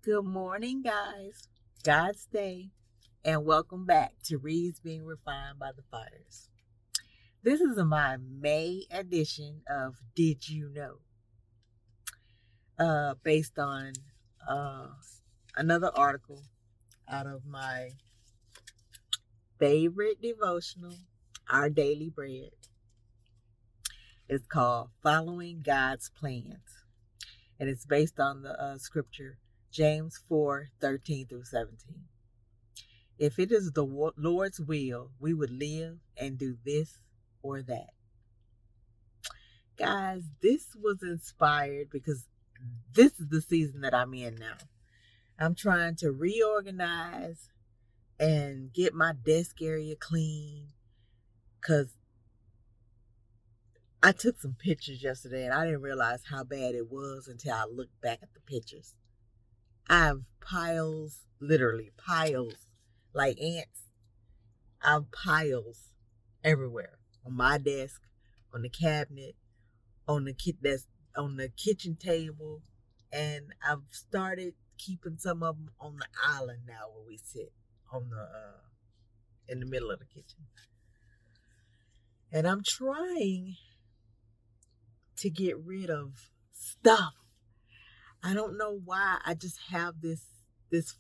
Good morning, guys. God's day, and welcome back to Reads Being Refined by the Fires. This is my May edition of Did You Know? Based on uh, another article out of my favorite devotional, Our Daily Bread. It's called Following God's Plans, and it's based on the scripture James 4:13 through 17. If it is the Lord's will, we would live and do this or that. Guys, this was inspired because this is the season that I'm in now. I'm trying to reorganize and get my desk area clean because I took some pictures yesterday and I didn't realize how bad it was until I looked back at the pictures. I have piles, literally piles, like ants. I have piles everywhere on my desk, on the cabinet, on the kitchen table, and I've started keeping some of them on the island now where we sit on the in the middle of the kitchen. And I'm trying to get rid of stuff. I don't know why. I just have this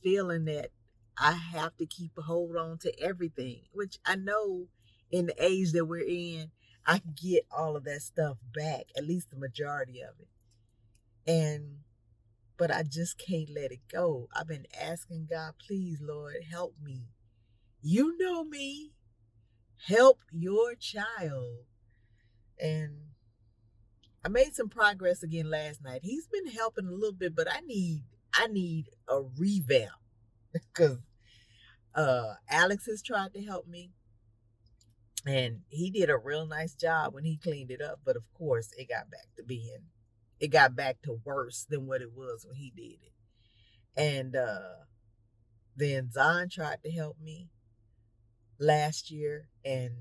feeling that I have to keep a hold on to everything, which I know in the age that we're in, I can get all of that stuff back, at least the majority of it. But I just can't let it go. I've been asking God, please, Lord, help me. You know me. Help your child. And I made some progress again last night. He's been helping a little bit, but I need a revamp because Alex has tried to help me, and he did a real nice job when he cleaned it up. But of course, it got back to worse than what it was when he did it. And then Zon tried to help me last year, and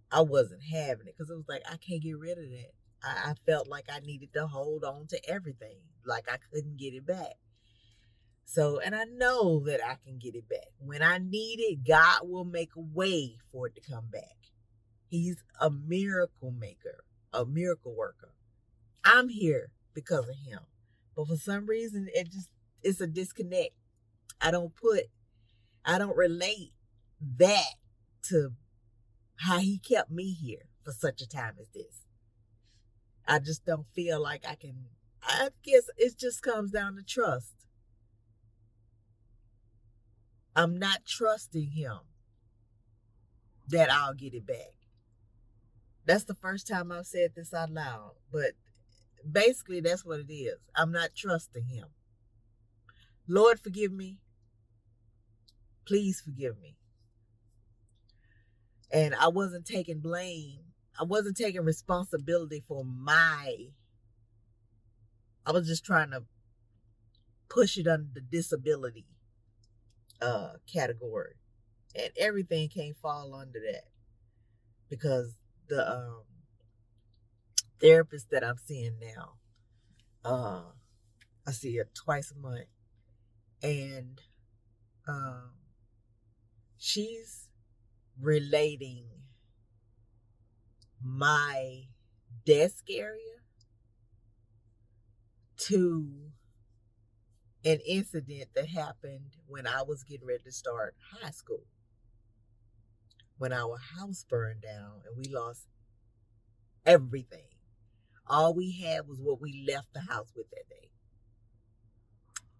I wasn't having it because it was like I can't get rid of that. I felt like I needed to hold on to everything, like I couldn't get it back. So, and I know that I can get it back. When I need it, God will make a way for it to come back. He's a miracle maker, a miracle worker. I'm here because of him. But for some reason, it's a disconnect. I don't relate that to how he kept me here for such a time as this. I just don't feel like I can. I guess it just comes down to trust. I'm not trusting him that I'll get it back. That's the first time I've said this out loud, but basically that's what it is. I'm not trusting him. Lord, forgive me. Please forgive me. And I wasn't taking blame. I wasn't taking responsibility for I was just trying to push it under the disability category. And everything can't fall under that because the therapist that I'm seeing now, I see her twice a month, and she's relating my desk area to an incident that happened when I was getting ready to start high school, when our house burned down and we lost everything. All we had was what we left the house with that day.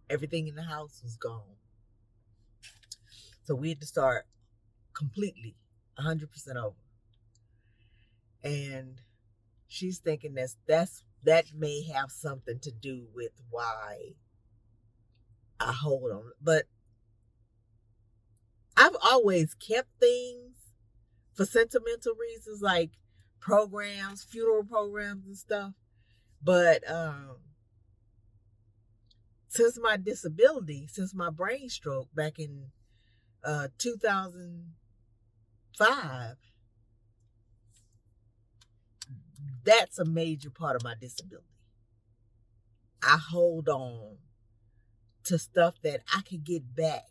Everything in the house was gone. So we had to start completely 100% over. And she's thinking that may have something to do with why I hold on. But I've always kept things for sentimental reasons, like programs, funeral programs and stuff. But since my disability, since my brain stroke back in 2005, that's a major part of my disability. I hold on to stuff that I could get back.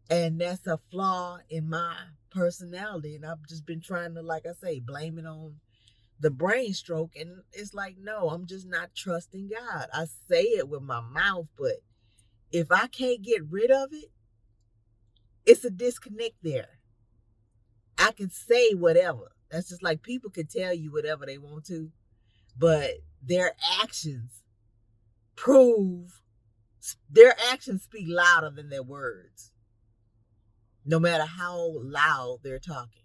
And that's a flaw in my personality. And I've just been trying to, like I say, blame it on the brain stroke. And it's like, no, I'm just not trusting God. I say it with my mouth, but if I can't get rid of it, it's a disconnect there. I can say whatever. That's just like people can tell you whatever they want to, but their actions speak louder than their words, no matter how loud they're talking.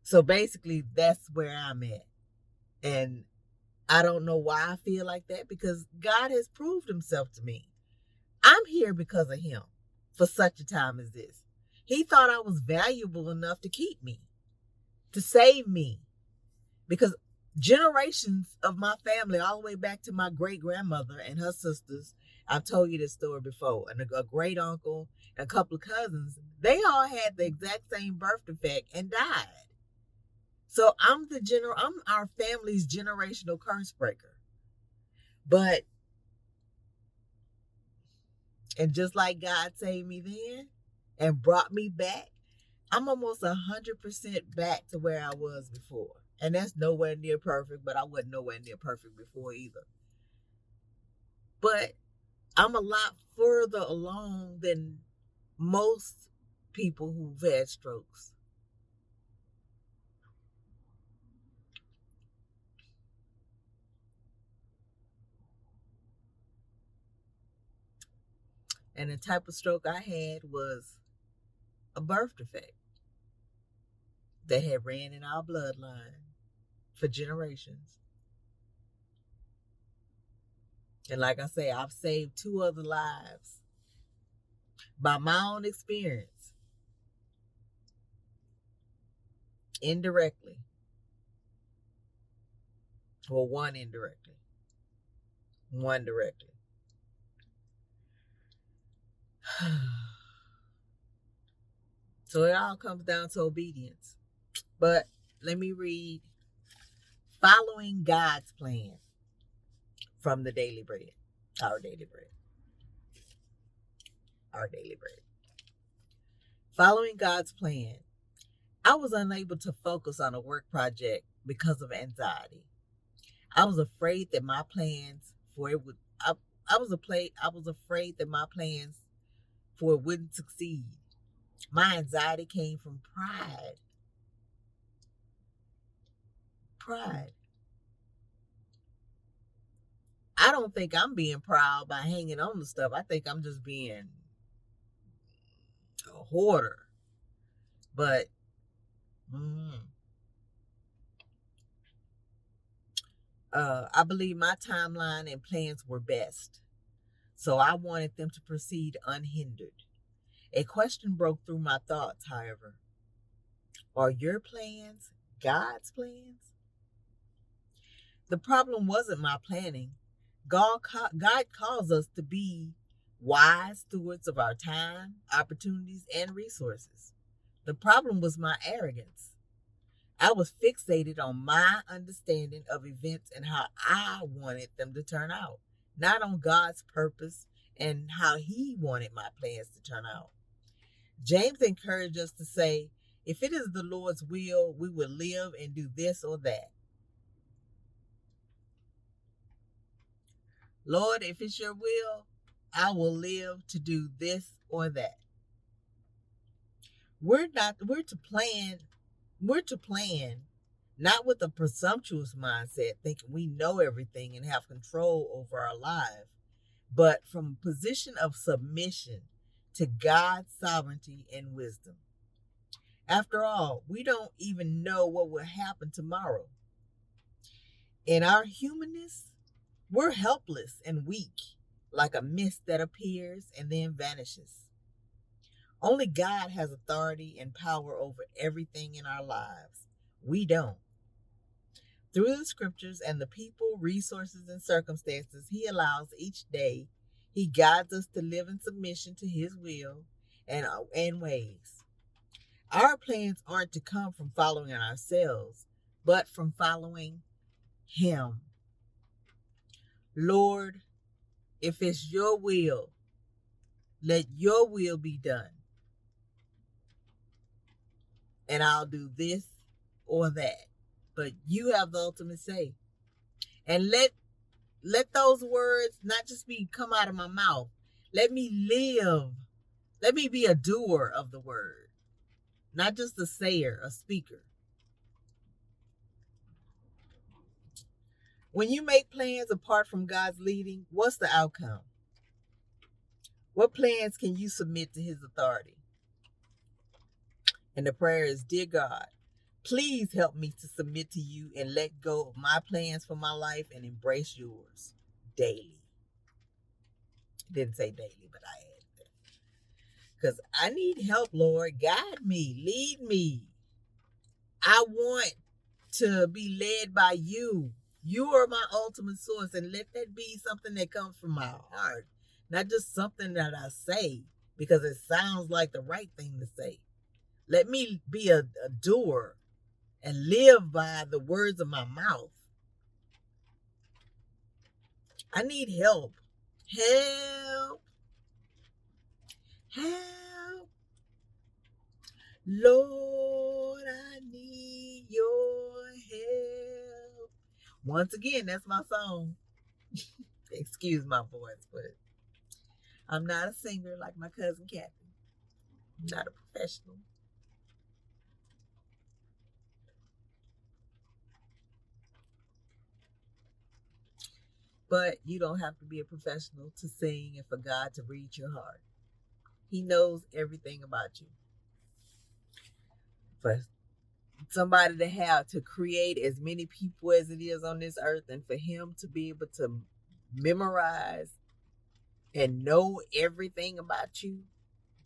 So basically, that's where I'm at. And I don't know why I feel like that, because God has proved himself to me. I'm here because of him for such a time as this. He thought I was valuable enough to keep me, to save me, because generations of my family, all the way back to my great grandmother and her sisters, I've told you this story before, and a great uncle and a couple of cousins, they all had the exact same birth defect and died. So I'm our family's generational curse breaker. And just like God saved me then and brought me back, I'm almost 100% back to where I was before. And that's nowhere near perfect, but I wasn't nowhere near perfect before either. But I'm a lot further along than most people who've had strokes. And the type of stroke I had was a birth defect that had ran in our bloodline for generations. And like I say, I've saved 2 other lives by my own experience, indirectly. Well, one indirectly, one directly. So it all comes down to obedience. But let me read Following God's Plan from the Daily Bread. Our Daily Bread. Our Daily Bread. Following God's plan. I was unable to focus on a work project because of anxiety. I was afraid that my plans for it would I was afraid that my plans for it wouldn't succeed. My anxiety came from pride. Pride. I don't think I'm being proud by hanging on to stuff. I think I'm just being a hoarder. But I believe my timeline and plans were best. So I wanted them to proceed unhindered. A question broke through my thoughts, however. Are your plans God's plans? The problem wasn't my planning. God calls us to be wise stewards of our time, opportunities, and resources. The problem was my arrogance. I was fixated on my understanding of events and how I wanted them to turn out, not on God's purpose and how he wanted my plans to turn out. James encouraged us to say, if it is the Lord's will, we will live and do this or that. Lord, if it's your will, I will live to do this or that. We're to plan, not with a presumptuous mindset, thinking we know everything and have control over our lives, but from a position of submission to God's sovereignty and wisdom. After all, we don't even know what will happen tomorrow. In our humanness, we're helpless and weak, like a mist that appears and then vanishes. Only God has authority and power over everything in our lives. We don't. Through the scriptures and the people, resources, and circumstances he allows each day, he guides us to live in submission to his will and ways. Our plans aren't to come from following ourselves, but from following him. Lord, If it's your will, let your will be done. And I'll do this or that. But you have the ultimate say. And let those words not just come out of my mouth. Let me live. Let me be a doer of the word, not just a sayer, a speaker. When you make plans apart from God's leading, what's the outcome? What plans can you submit to his authority? And the prayer is, dear God, please help me to submit to you and let go of my plans for my life and embrace yours daily. Didn't say daily, but I added that. Because I need help, Lord. Guide me, lead me. I want to be led by you. You are my ultimate source, and let that be something that comes from my heart, not just something that I say because it sounds like the right thing to say. Let me be a doer and live by the words of my mouth. I need help. Help. Help. Lord, I need your help. Once again, that's my song. Excuse my voice, but I'm not a singer like my cousin Kathy. I'm not a professional. But you don't have to be a professional to sing and for God to read your heart. He knows everything about you. For somebody to create as many people as it is on this earth, and for him to be able to memorize and know everything about you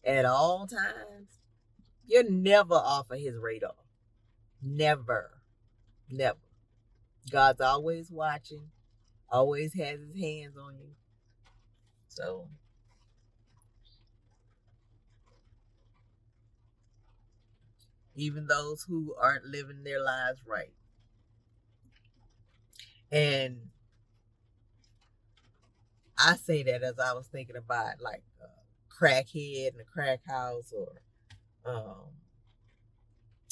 at all times, you're never off of his radar. Never. Never. God's always watching, always has his hands on you. So even those who aren't living their lives right. And I say that as I was thinking about like a crackhead in a crack house, or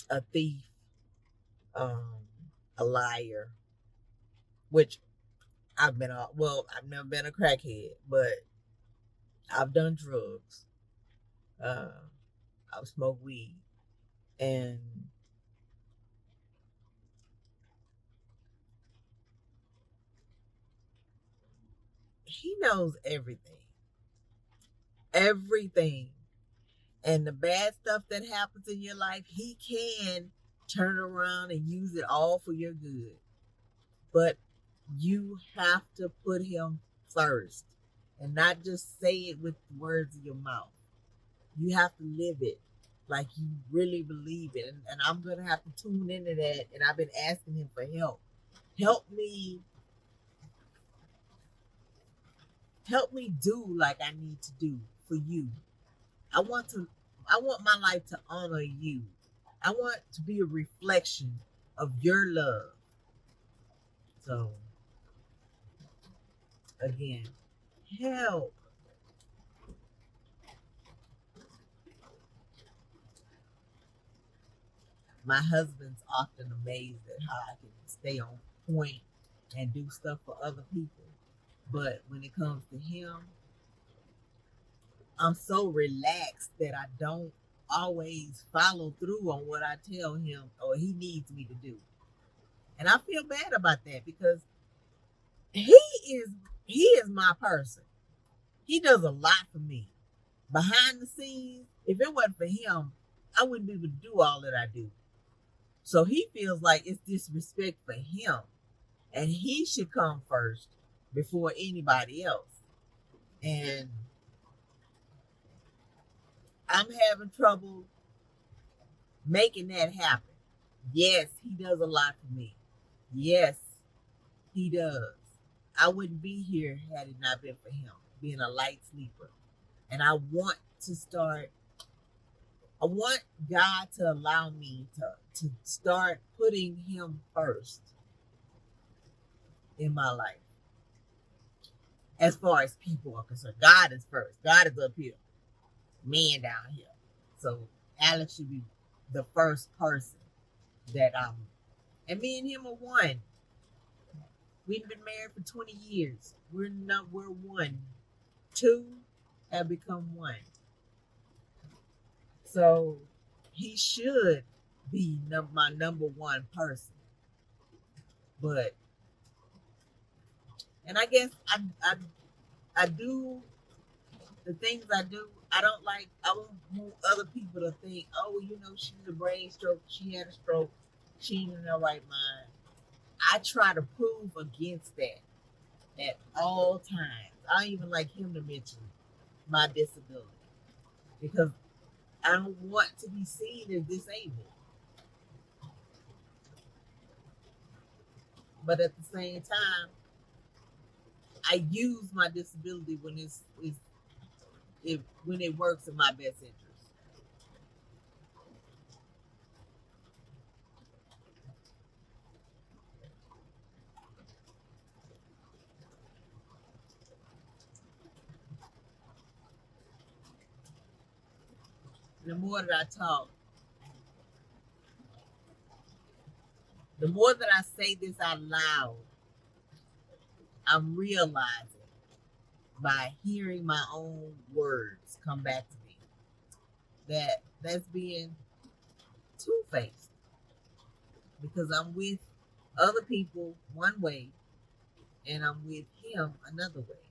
a thief, a liar, which I've never been a crackhead, but I've done drugs. I've smoked weed, and he knows everything. Everything. And the bad stuff that happens in your life, he can turn around and use it all for your good. But you have to put him first and not just say it with the words of your mouth. You have to live it like you really believe it. And I'm going to have to tune into that. And I've been asking him for help. Help me do like I need to do for you. I want my life to honor you. I want to be a reflection of your love. So again, help. My husband's often amazed at how I can stay on point and do stuff for other people. But when it comes to him, I'm so relaxed that I don't always follow through on what I tell him or he needs me to do. And I feel bad about that because he is my person. He does a lot for me. Behind the scenes, if it wasn't for him, I wouldn't be able to do all that I do. So he feels like it's disrespect for him. And he should come first before anybody else. And I'm having trouble making that happen. Yes, he does a lot for me. Yes, he does. I wouldn't be here had it not been for him being a light sleeper. And I want God to allow me to start putting him first in my life. as far as people are concerned. God is first. God is up here, man down here. So Alex should be the first person that and me and him are one. We've been married for 20 years. We're one. Two have become one. So he should be my number one person. But and I guess I do the things I do. I don't like. I don't want other people to think, oh, she's a brain stroke. She had a stroke. She ain't in her right mind. I try to prove against that at all times. I don't even like him to mention my disability because I don't want to be seen as disabled. But at the same time, I use my disability when when it works in my best interest. And the more that I talk, the more that I say this out loud, I'm realizing by hearing my own words come back to me that that's being two-faced because I'm with other people one way and I'm with him another way.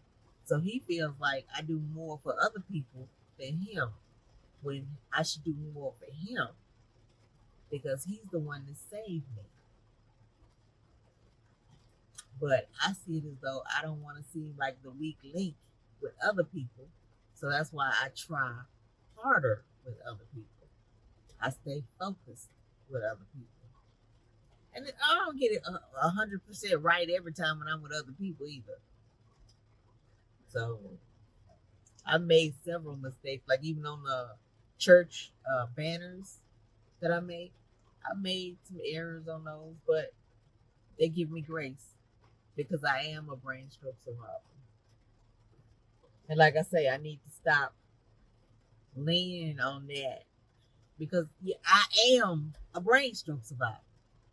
So he feels like I do more for other people than him when I should do more for him because he's the one that saved me. But I see it as though I don't want to seem like the weak link with other people. So that's why I try harder with other people. I stay focused with other people. And I don't get it 100% right every time when I'm with other people either. So I made several mistakes, like even on the church banners that I made some errors on those, but they give me grace because I am a brain stroke survivor. And like I say, I need to stop leaning on that because I am a brain stroke survivor.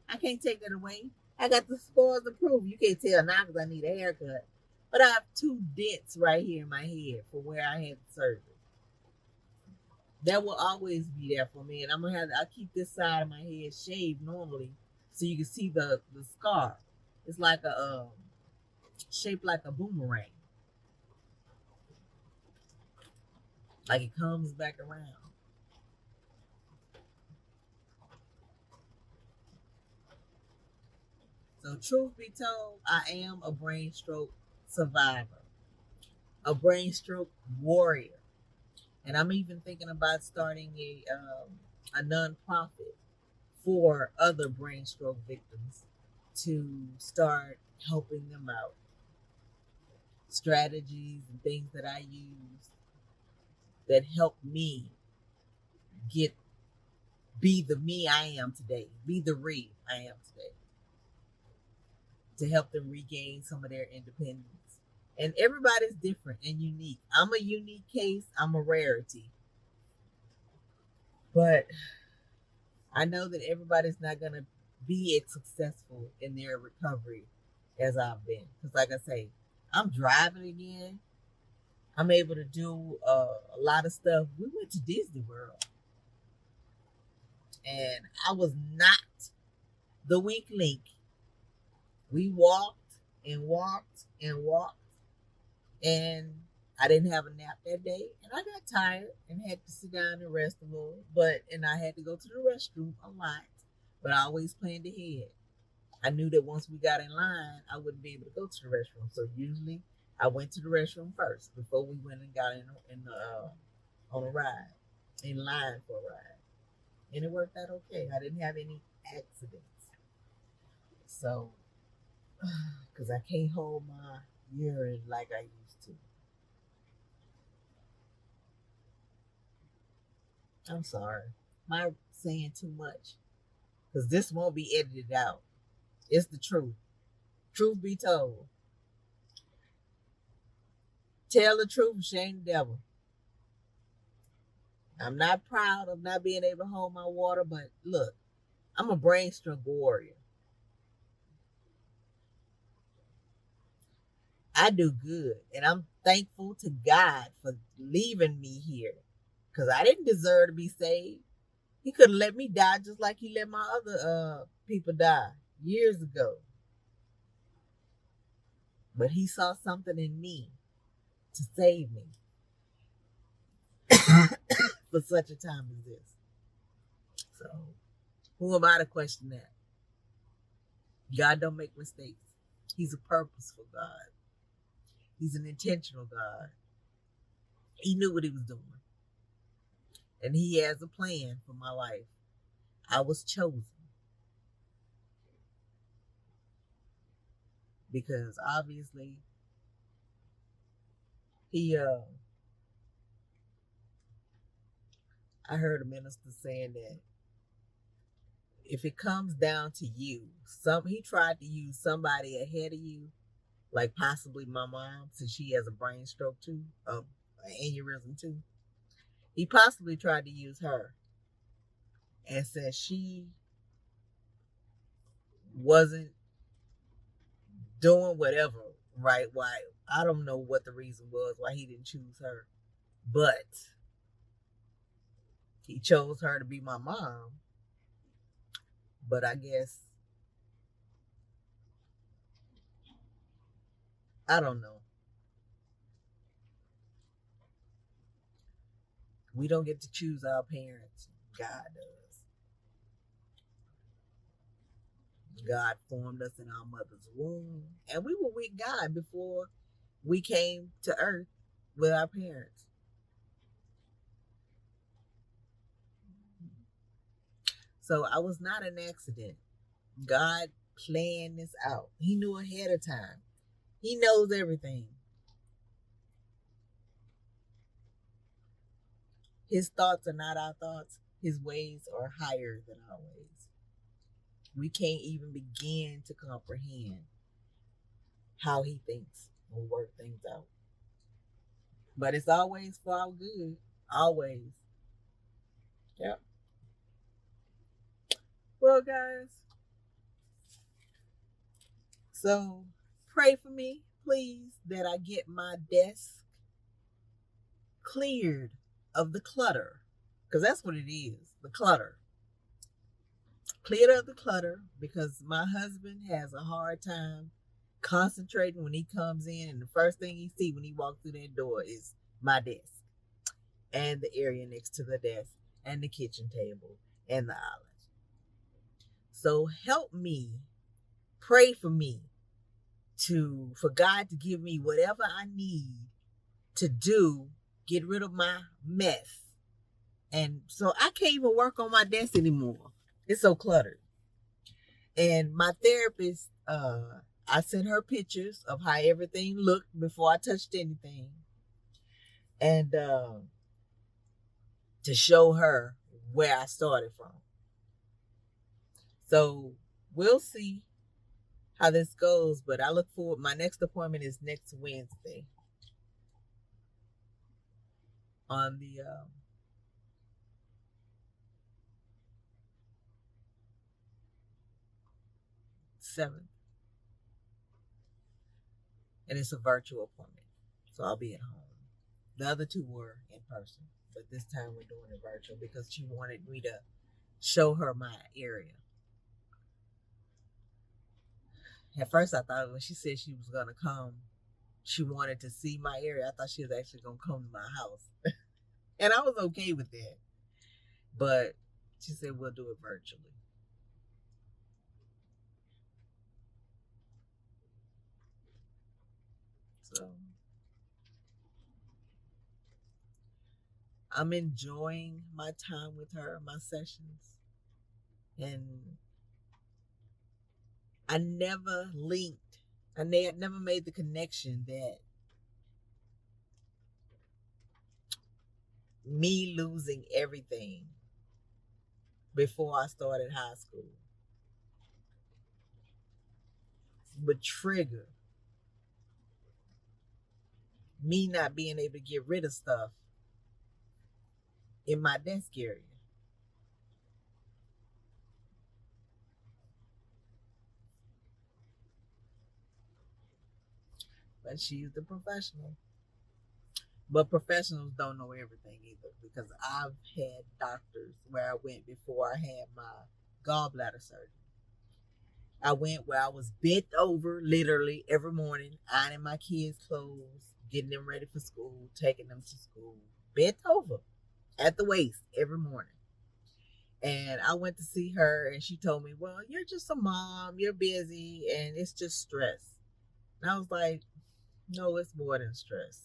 I can't take that away. I got the scars to prove. You can't tell now because I need a haircut. But I have 2 dents right here in my head from where I had the surgery. That will always be there for me. And I keep this side of my head shaved normally so you can see the scar. It's like a shaped like a boomerang. Like it comes back around. So truth be told, I am a brain stroke survivor, a brain stroke warrior. And I'm even thinking about starting a nonprofit for other brain stroke victims to start helping them out. Strategies and things that I use that help me be the me I am today, be the real I am today, to help them regain some of their independence. And everybody's different and unique. I'm a unique case, I'm a rarity. But I know that everybody's not going to be as successful in their recovery as I've been. Because, like I say, I'm driving again. I'm able to do a lot of stuff. We went to Disney World. And I was not the weak link. We walked and walked and walked. And I didn't have a nap that day. And I got tired and had to sit down and rest a little. And I had to go to the restroom a lot. But I always planned ahead. I knew that once we got in line, I wouldn't be able to go to the restroom. So usually I went to the restroom first before we went and got on a ride, in line for a ride. And it worked out okay. I didn't have any accidents. So, because I can't hold my urine like I used to. I'm sorry. Am I saying too much? Because this won't be edited out. It's the truth. Truth be told. Tell the truth, shame the devil. I'm not proud of not being able to hold my water, but look, I'm a brainstorm warrior. I do good, and I'm thankful to God for leaving me here, because I didn't deserve to be saved. He could have let me die just like he let my other people die years ago. But he saw something in me to save me for such a time as this. So who am I to question that? God don't make mistakes. He's a purposeful God. He's an intentional God. He knew what he was doing. And he has a plan for my life. I was chosen. Because obviously I heard a minister saying that if it comes down to you, he tried to use somebody ahead of you, like possibly my mom, since she has a brain stroke too, an aneurysm too. He possibly tried to use her, and since she wasn't doing whatever right, why, I don't know what the reason was why he didn't choose her, but he chose her to be my mom. But I guess, I don't know. We don't get to choose our parents. God does. God formed us in our mother's womb, and we were with God before we came to earth with our parents. So I was not an accident. God planned this out. He knew ahead of time. He knows everything. His thoughts are not our thoughts. His ways are higher than our ways. We can't even begin to comprehend how he thinks and work things out. But it's always for our good. Always. Yep. Well, guys, so pray for me, please, that I get my desk cleared of the clutter. Because that's what it is, the clutter. Cleared of the clutter, because my husband has a hard time concentrating when he comes in, and the first thing he sees when he walks through that door is my desk and the area next to the desk and the kitchen table and the island. So help me, pray for me, for God to give me whatever I need to do, get rid of my mess. And so I can't even work on my desk anymore. It's so cluttered. And my therapist, I sent her pictures of how everything looked before I touched anything. And to show her where I started from. So we'll see how this goes, but I look forward. My next appointment is next Wednesday on the 7th, and it's a virtual appointment, so I'll be at home. The other two were in person, but this time we're doing it virtual because she wanted me to show her my area. At first, I thought when she said she was gonna come, she wanted to see my area. I thought she was actually gonna come to my house, and I was okay with that. But she said we'll do it virtually. So I'm enjoying my time with her, my sessions, and I never linked. I never made the connection that me losing everything before I started high school would trigger me not being able to get rid of stuff in my desk area. But she's the professional. But professionals don't know everything either, because I've had doctors where I went before I had my gallbladder surgery. I went where I was bent over literally every morning, ironing my kids' clothes, getting them ready for school, taking them to school, bent over at the waist every morning. And I went to see her, and she told me, well, you're just a mom, you're busy, and it's just stress. And I was like, no, it's more than stress.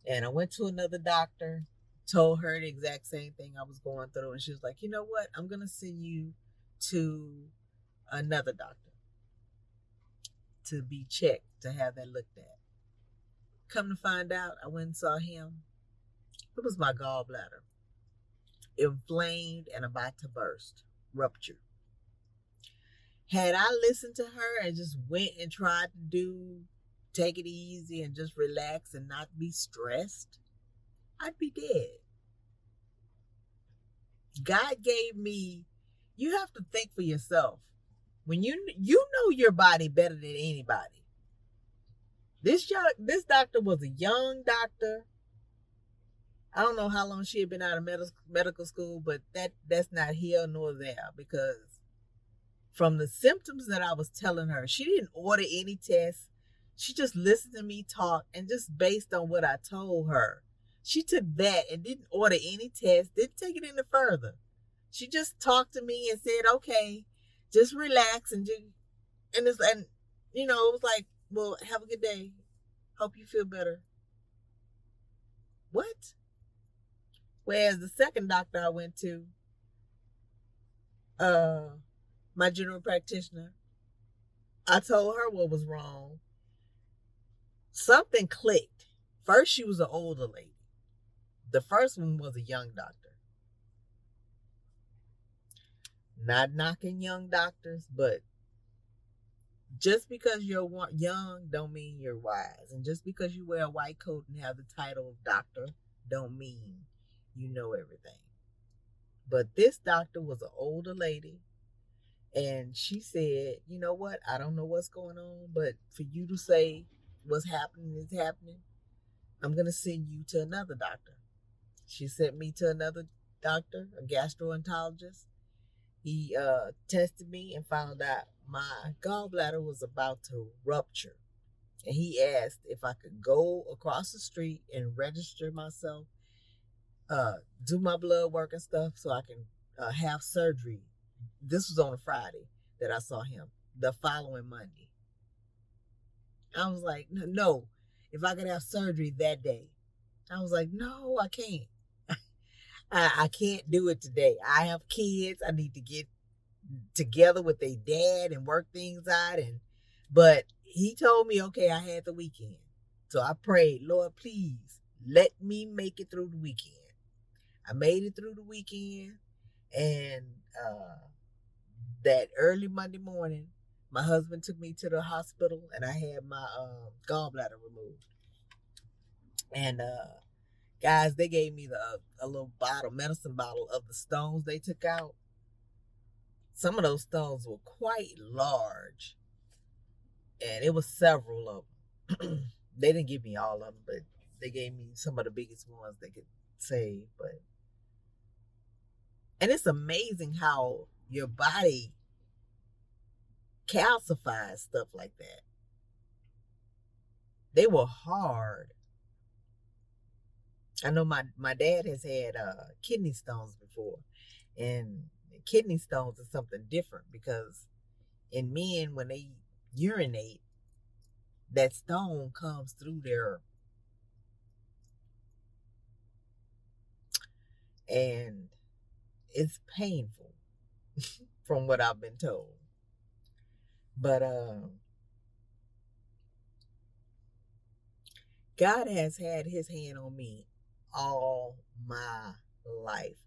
And I went to another doctor, told her the exact same thing I was going through. And she was like, you know what? I'm going to send you to another doctor to be checked, to have that looked at. Come to find out, I went and saw him. It was my gallbladder, inflamed and about to burst, ruptured. Had I listened to her and just went and tried to take it easy and just relax and not be stressed, I'd be dead. God gave me, you have to think for yourself. When you know your body better than anybody. This doctor was a young doctor. I don't know how long she had been out of medical school, but that's not here nor there, because from the symptoms that I was telling her, she didn't order any tests. She just listened to me talk, and just based on what I told her, she took that and didn't order any tests, didn't take it any further. She just talked to me and said, okay, just relax and it was like, well, have a good day. Hope you feel better. What? Whereas the second doctor I went to, my general practitioner, I told her what was wrong. Something clicked. First, she was an older lady. The first one was a young doctor. Not knocking young doctors, but just because you're young don't mean you're wise. And just because you wear a white coat and have the title of doctor don't mean you know everything. But this doctor was an older lady, and she said, you know what? I don't know what's going on, but for you to say what's happening is happening, I'm going to send you to another doctor. She sent me to another doctor, a gastroenterologist. He tested me and found out my gallbladder was about to rupture. And he asked if I could go across the street and register myself, do my blood work and stuff, so I can have surgery. This was on a Friday that I saw him, the following Monday. I was like, no, if I could have surgery that day. I was like, no, I can't. I can't do it today. I have kids. I need to get together with their dad and work things out. But he told me, okay, I had the weekend. So I prayed, Lord, please let me make it through the weekend. I made it through the weekend, and that early Monday morning, my husband took me to the hospital, and I had my gallbladder removed. And guys, they gave me a little medicine bottle of the stones they took out. Some of those stones were quite large, and it was several of them. They didn't give me all of them, but they gave me some of the biggest ones they could save. And it's amazing how your body calcifies stuff like that. They were hard. I know my dad has had kidney stones before, and kidney stones is something different, because in men, when they urinate, that stone comes through there, and it's painful from what I've been told. But God has had his hand on me all my life.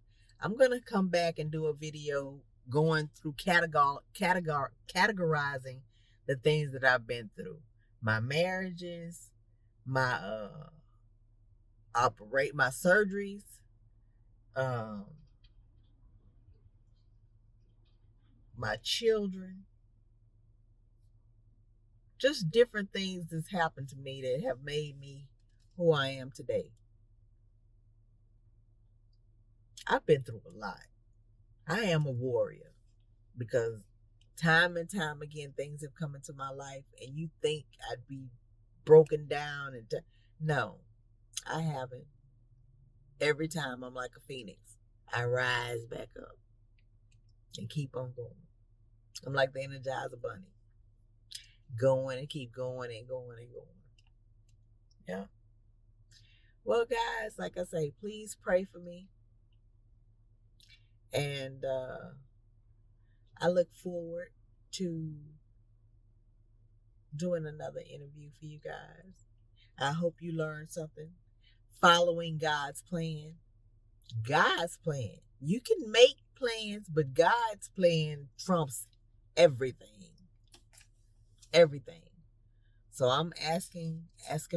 I'm going to come back and do a video going through categorizing the things that I've been through. My marriages, my my surgeries, my children, just different things that's happened to me that have made me who I am today. I've been through a lot. I am a warrior because time and time again things have come into my life and you think I'd be broken down and no, I haven't. Every time I'm like a phoenix. I rise back up and keep on going. I'm like the Energizer Bunny. Going and keep going and going and going. Yeah. Well, guys, like I say, please pray for me. And I look forward to doing another interview for you guys. I hope you learned something. Following God's plan. God's plan. You can make plans, but God's plan trumps everything. Everything. So I'm asking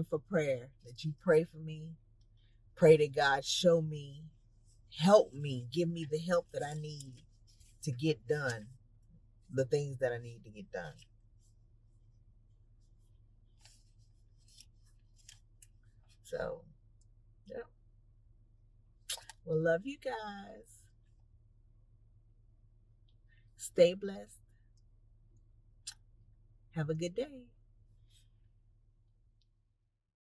for prayer, that you pray for me. Pray that God show me, help me, give me the help that I need to get done the things that I need to get done. So, yeah. Well, love you guys. Stay blessed. Have a good day.